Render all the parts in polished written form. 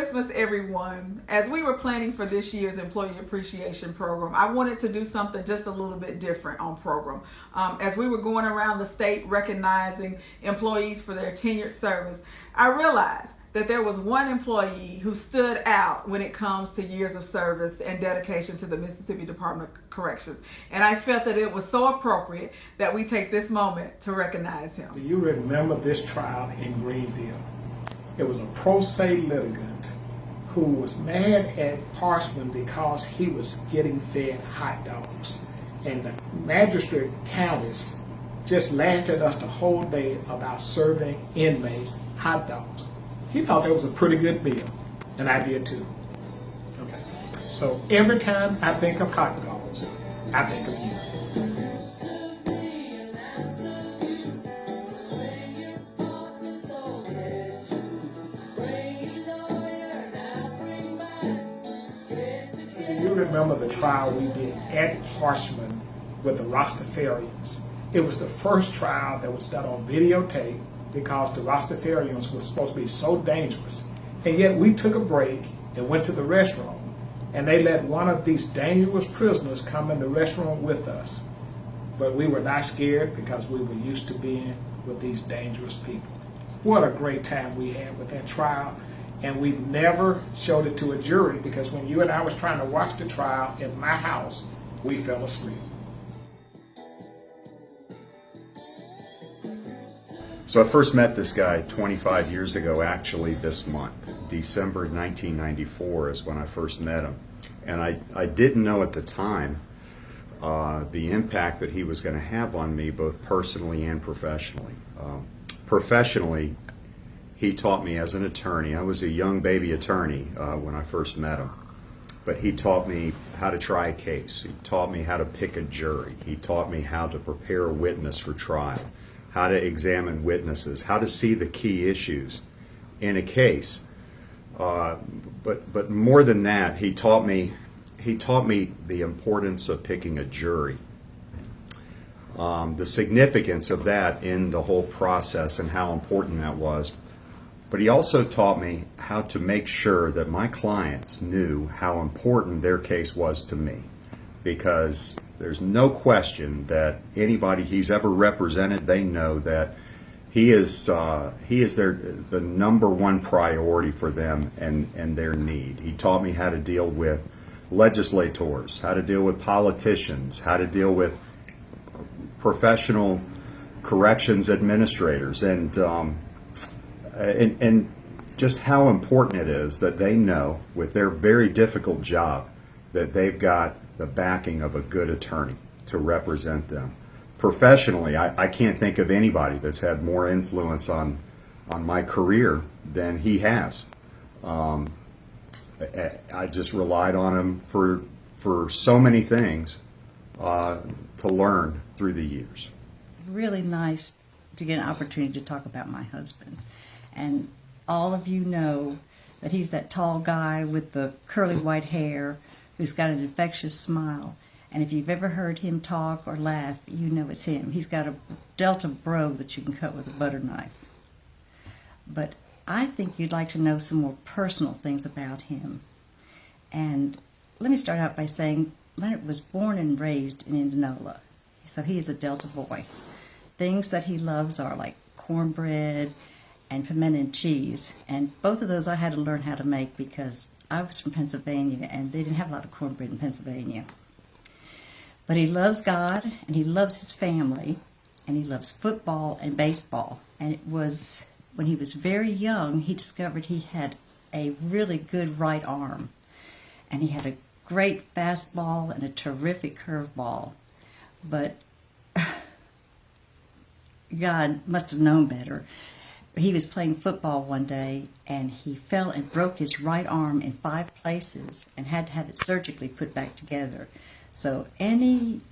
Christmas, everyone. As we were planning for this year's Employee Appreciation Program, I wanted to do something just a little bit different on program. As we were going around the state recognizing employees for their tenured service, I realized that there was one employee who stood out when it comes to years of service and dedication to the Mississippi Department of Corrections. And I felt that it was so appropriate that we take this moment to recognize him. Do you remember this trial in Greenville? It was a pro se litigant who was mad at Parchman because he was getting fed hot dogs. And the magistrate countess just laughed at us the whole day about serving inmates hot dogs. He thought that was a pretty good meal, and I did too. Okay. So every time I think of hot dogs, I think of you. You remember the trial we did at Parchman with the Rastafarians. It was the first trial that was done on videotape because the Rastafarians were supposed to be so dangerous. And yet we took a break and went to the restroom, and they let one of these dangerous prisoners come in the restroom with us. But we were not scared because we were used to being with these dangerous people. What a great time we had with that trial. And we never showed it to a jury because when you and I was trying to watch the trial at my house, we fell asleep. So I first met this guy 25 years ago, actually this month. December 1994 is when I first met him. And I didn't know at the time the impact that he was going to have on me, both personally and professionally. Professionally, he taught me as an attorney. I was a young baby attorney when I first met him. But he taught me how to try a case. He taught me how to pick a jury. He taught me how to prepare a witness for trial, how to examine witnesses, how to see the key issues in a case. But more than that, he taught me the importance of picking a jury, the significance of that in the whole process and how important that was. But he also taught me how to make sure that my clients knew how important their case was to me, because there's no question that anybody he's ever represented, they know that he is the number one priority for them and their need. He taught me how to deal with legislators, how to deal with politicians, how to deal with professional corrections administrators, and just how important it is that they know with their very difficult job that they've got the backing of a good attorney to represent them. Professionally, I can't think of anybody that's had more influence on my career than he has. I just relied on him for so many things to learn through the years. Really nice to get an opportunity to talk about my husband. And all of you know that he's that tall guy with the curly white hair who's got an infectious smile. And if you've ever heard him talk or laugh, you know it's him. He's got a Delta bro that you can cut with a butter knife. But I think you'd like to know some more personal things about him. And let me start out by saying Leonard was born and raised in Indianola. So he is a Delta boy. Things that he loves are like cornbread and pimento and cheese. And both of those I had to learn how to make because I was from Pennsylvania and they didn't have a lot of cornbread in Pennsylvania. But he loves God and he loves his family and he loves football and baseball. And it was when he was very young he discovered he had a really good right arm. And he had a great fastball and a terrific curveball. But God must have known better. He was playing football one day and he fell and broke his right arm in 5 places and had to have it surgically put back together. So anything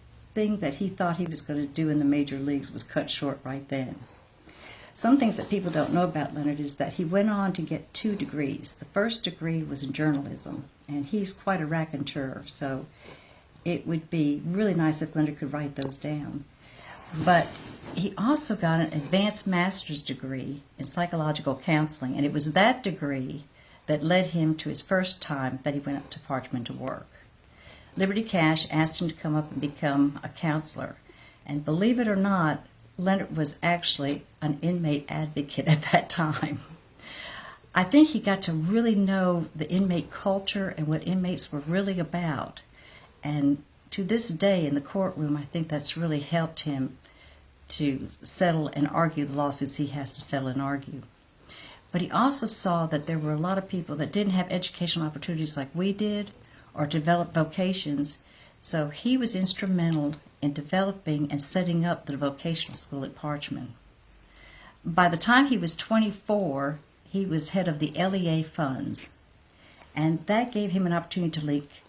that he thought he was going to do in the major leagues was cut short right then. Some things that people don't know about Leonard is that he went on to get 2 degrees. The first degree was in journalism, and he's quite a raconteur, so it would be really nice if Leonard could write those down. But he also got an advanced master's degree in psychological counseling, and it was that degree that led him to his first time that he went up to Parchman to work. Liberty Cash asked him to come up and become a counselor. And believe it or not, Leonard was actually an inmate advocate at that time. I think he got to really know the inmate culture and what inmates were really about. And to this day in the courtroom, I think that's really helped him to settle and argue the lawsuits he has to settle and argue. But he also saw that there were a lot of people that didn't have educational opportunities like we did or develop vocations, so he was instrumental in developing and setting up the vocational school at Parchman. By the time he was 24, he was head of the LEA funds, and that gave him an opportunity to link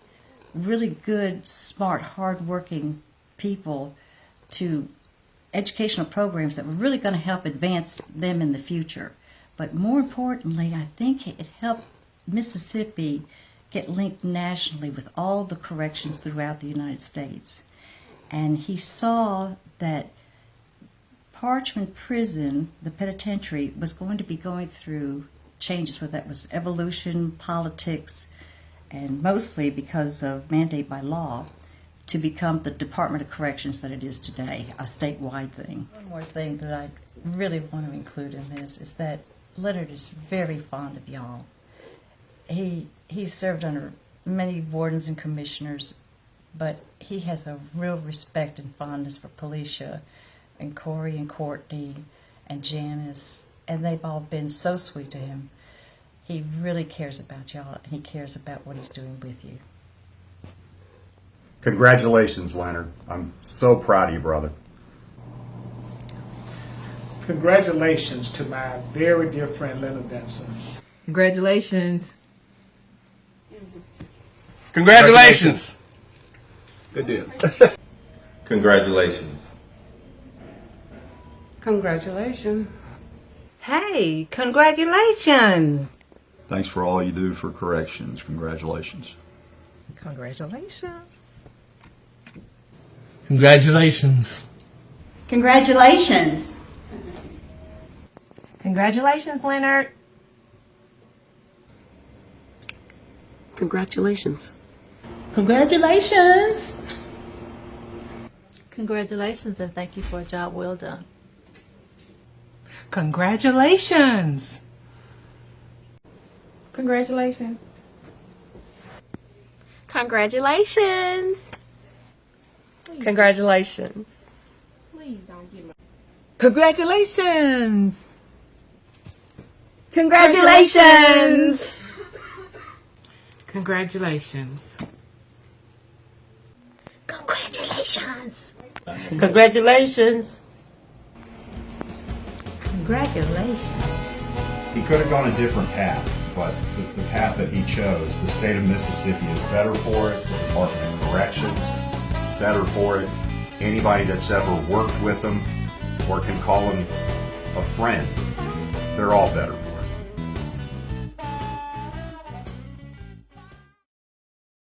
really good, smart, hard-working people to educational programs that were really going to help advance them in the future. But more importantly, I think it helped Mississippi get linked nationally with all the corrections throughout the United States. And he saw that Parchman Prison, the penitentiary, was going to be going through changes, whether that was evolution, politics, and mostly because of mandate by law, to become the Department of Corrections that it is today, a statewide thing. One more thing that I really want to include in this is that Leonard is very fond of y'all. He served under many wardens and commissioners, but he has a real respect and fondness for Felicia and Corey and Courtney and Janice, and they've all been so sweet to him. He really cares about y'all, and he cares about what he's doing with you. Congratulations, Leonard. I'm so proud of you, brother. Congratulations to my very dear friend Leonard Vincent. Congratulations. Congratulations. Good deal. Congratulations. Congratulations. Hey, congratulations. Thanks for all you do for corrections. Congratulations. Congratulations. Congratulations. Congratulations. Congratulations, Leonard. Congratulations. Congratulations. Congratulations, and thank you for a job well done. Congratulations. Congratulations. Congratulations. Congratulations. Congratulations. Congratulations. Congratulations. Congratulations. Congratulations. Congratulations. He could have gone a different path, but the path that he chose, the state of Mississippi is better for it, the Department of Corrections, better for it. Anybody that's ever worked with him or can call him a friend, they're all better for it.